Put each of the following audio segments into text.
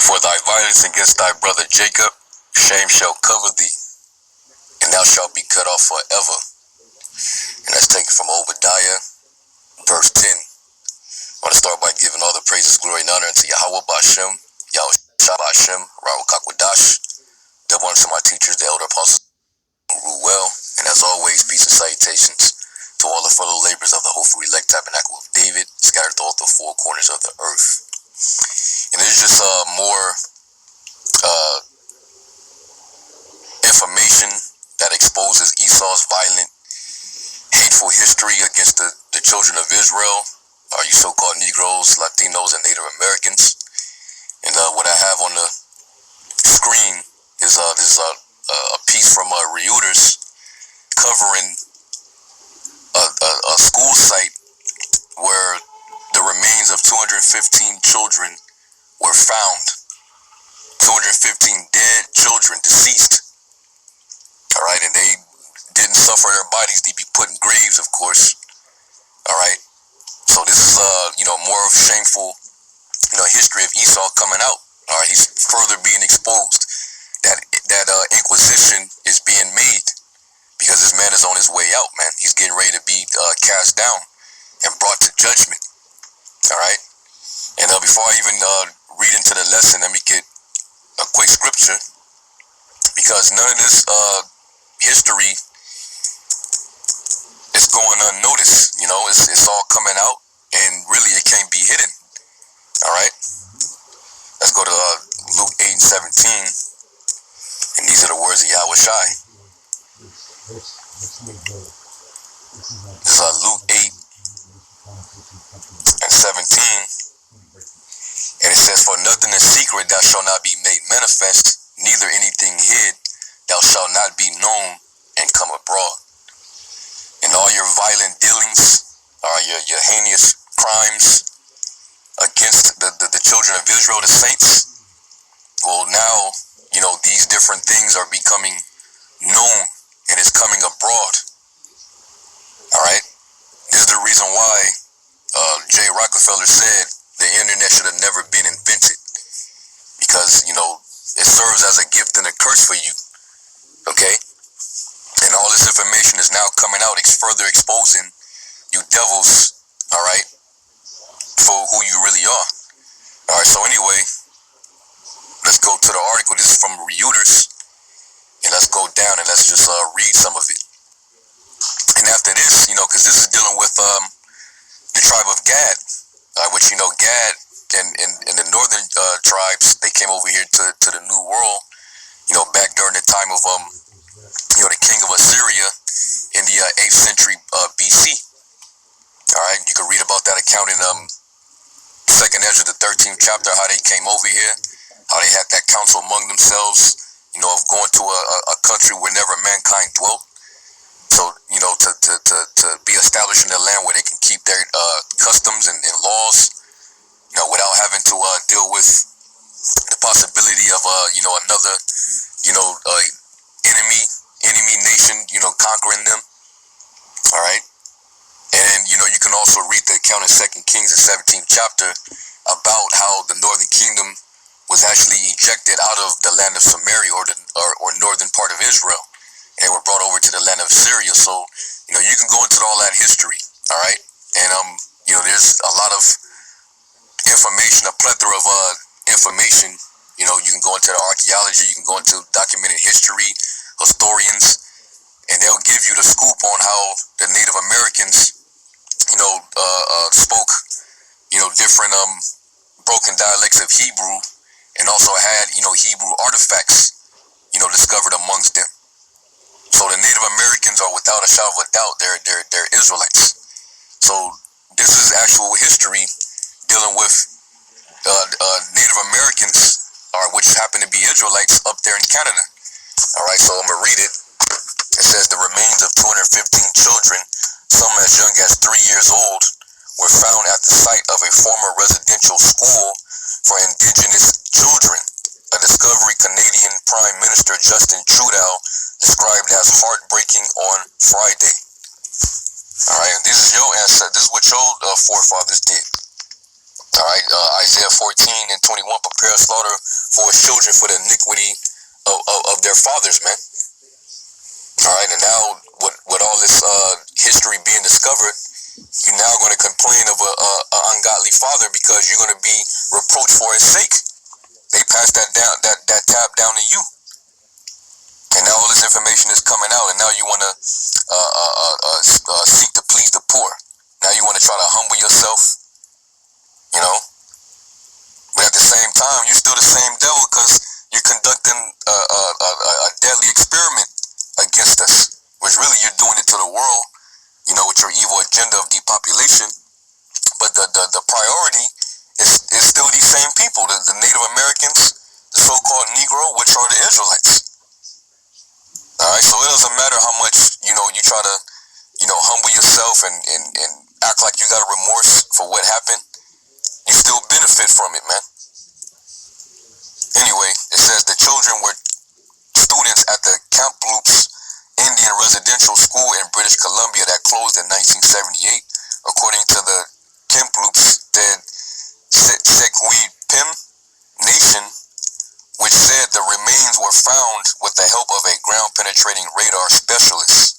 For thy violence against thy brother Jacob, shame shall cover thee, and thou shalt be cut off forever. And that's taken from Obadiah, verse 10. I want to start by giving all the praises, glory, and honor unto Yahweh Ba'Shem, Yahweh Shah Ba'Shem, Rahu Kakwadash, double honor to my teachers, the elder apostles who rule well, and as always, peace and salutations to all the fellow laborers of the hopeful elect tabernacle of David, scattered throughout the four corners of the earth. And there's just more information that exposes Esau's violent, hateful history against the children of Israel, you so-called Negroes, Latinos, and Native Americans. And what I have on the screen is a piece from Reuters covering a school site where the remains of 215 children were found. 215 dead children, deceased. All right, and they didn't suffer their bodies to be put in graves, of course. All right. So this is more of shameful history of Esau coming out. All right, he's further being exposed that inquisition is being made because this man is on his way out, man. He's getting ready to be cast down and brought to judgment. All right. And before I even read into the lesson, let me get a quick scripture, because none of this history is going unnoticed. It's all coming out, and really it can't be hidden. All right, let's go to Luke 8:17, and these are the words of Yahweh Shai. This is Luke 8:17, and it says, "For nothing is secret that shall not be made manifest, neither anything hid that shall not be known and come abroad. And all your violent dealings, your heinous crimes against the children of Israel, the saints, well, now, these different things are becoming known and it's coming abroad. All right? This is the reason why J. Rockefeller said the internet should have never been invented, because, it serves as a gift and a curse for you. Okay? And all this information is now coming out. It's further exposing you devils, all right, for who you really are. All right, so anyway, let's go to the article. This is from Reuters, and let's go down and let's just read some of it. And after this, because this is dealing with the tribe of Gad, which, Gad and the northern tribes, they came over here to the New World, back during the time of the king of Assyria in the 8th century BC. All right, you can read about that account in 2nd Ezra, the 13th chapter, how they came over here, how they had that council among themselves, of going to a country where never mankind dwelt. So, to be established in a land where they can keep their customs and laws, without having to deal with the possibility of another enemy nation conquering them. All right. And you can also read the account in 2 Kings, the 17th chapter, about how the northern kingdom was actually ejected out of the land of Samaria, or northern part of Israel, and were brought over to the land of Syria. So you can go into all that history. All right. And there's a lot of information, a plethora of information. You can go into the archaeology, you can go into documented history, historians, and they'll give you the scoop on how the Native Americans, spoke, different broken dialects of Hebrew, and also had, Hebrew artifacts, discovered amongst them. So the Native Americans are, without a shadow of a doubt, they're Israelites. So this is actual history dealing with Native Americans, which happen to be Israelites up there in Canada. All right, so I'm going to read it. It says, the remains of 215 children, some as young as 3 years old, were found at the site of a former residential school for indigenous children, a discovery Canadian Prime Minister Justin Trudeau described as heartbreaking on Friday. All right, and this is your answer. This is what your forefathers did. All right, Isaiah 14:21, prepare slaughter for his children for the iniquity of their fathers, man. All right, and now with all this history being discovered, you're now going to complain of an ungodly father because you're going to be reproached for his sake. They passed that tab down to you, and now all this information is coming out, and now you want to seek to please the poor. Now you want to try to humble yourself, you know. But at the same time, you're still the same devil because you're conducting a deadly experiment against us, which really you're doing it to the world, you know, with your evil agenda of depopulation. But the priority is still these same people, the Native Americans, the so-called Negro, which are the Israelites. All right, so it doesn't matter how much, you know, you try to, you know, humble yourself and act like you got a remorse for what happened. You still benefit from it, man. Anyway, it says the children were students at the Kamloops Indian Residential School in British Columbia that closed in 1978. According to the Kamloops dead Sequipim Nation, which said the remains were found with the help of a ground-penetrating radar specialist.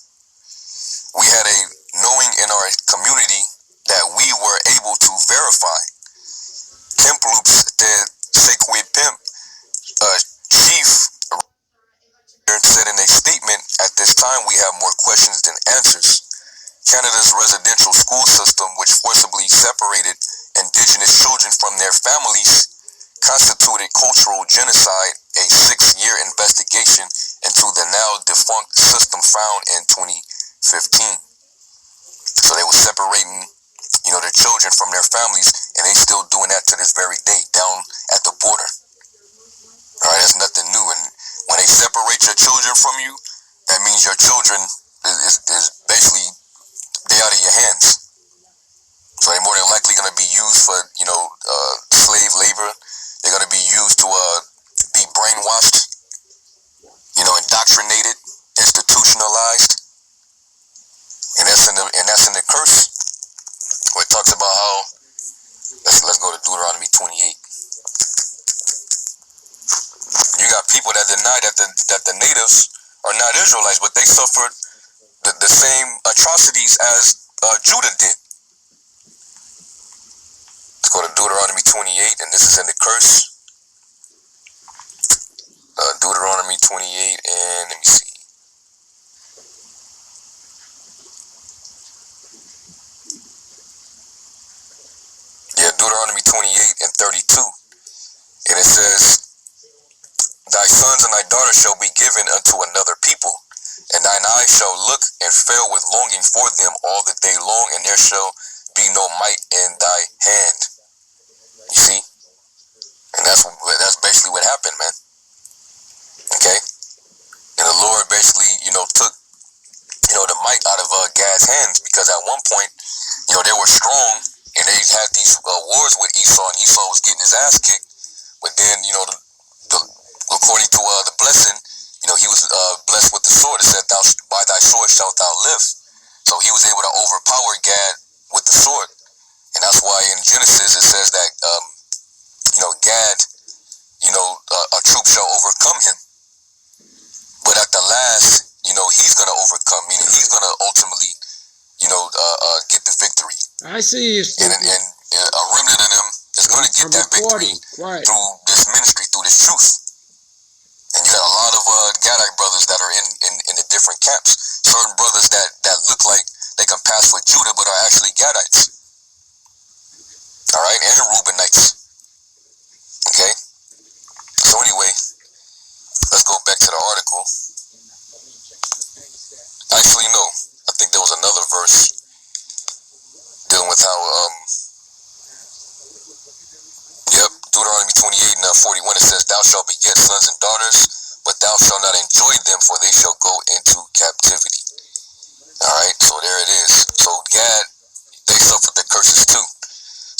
We had a knowing in our community that we were able to verify. Kamloops dead Sequipim chief said in a statement, at this time we have more questions than answers. Canada's residential school system, which forcibly separated Indigenous children from their families, constituted cultural genocide. A 6-year investigation into the now defunct system found in 2015. So they were separating, you know, their children from their families, and they still doing that to this very day down at the border. All right, that's nothing new. And when they separate your children from you, that means your children is basically, they out of your hands. So they're more than likely going to be used for, you know, slave labor. They're going to be used to be brainwashed, you know, indoctrinated, institutionalized, and that's in the curse, where it talks about how. Let's go to Deuteronomy 28. You got people that deny that the natives are not Israelites, but they suffered the same atrocities as Judah did. Let's go to Deuteronomy 28, and this is in the curse. Deuteronomy 28, and let me see. Yeah, Deuteronomy 28 and 32. And it says, thy sons and thy daughters shall be given unto another people, and thine eyes shall look and fail with longing for them all the day long, and there shall be no might in thy hand. You see? And that's basically what happened, man. Okay? And the Lord basically, you know, took, you know, the might out of Gad's hands, because at one point, you know, they were strong, and they had these wars with Esau, and Esau was getting his ass kicked. But then, you know, according to the blessing, you know, he was blessed with the sword. It said, by thy sword shalt thou live. So he was able to overpower Gad with the sword. And that's why in Genesis it says that, you know, Gad, you know, a troop shall overcome him. But at the last, you know, he's going to overcome, meaning he's going to ultimately, you know, get the victory. I see. And a remnant of them is going to get that victory through this ministry, through this truth. And you got a lot of Gadite brothers that are in the different camps. Certain brothers that look like they can pass for Judah, but are actually Gadites. All right, and Reubenites. Okay. So anyway, let's go back to the article. Actually, no. I think there was another verse dealing with how, Deuteronomy 28 and 41, it says, thou shalt beget sons and daughters, but thou shalt not enjoy them, for they shall go into captivity. All right, so there it is. So Gad, they suffered the curses too.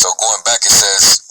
So going back, it says,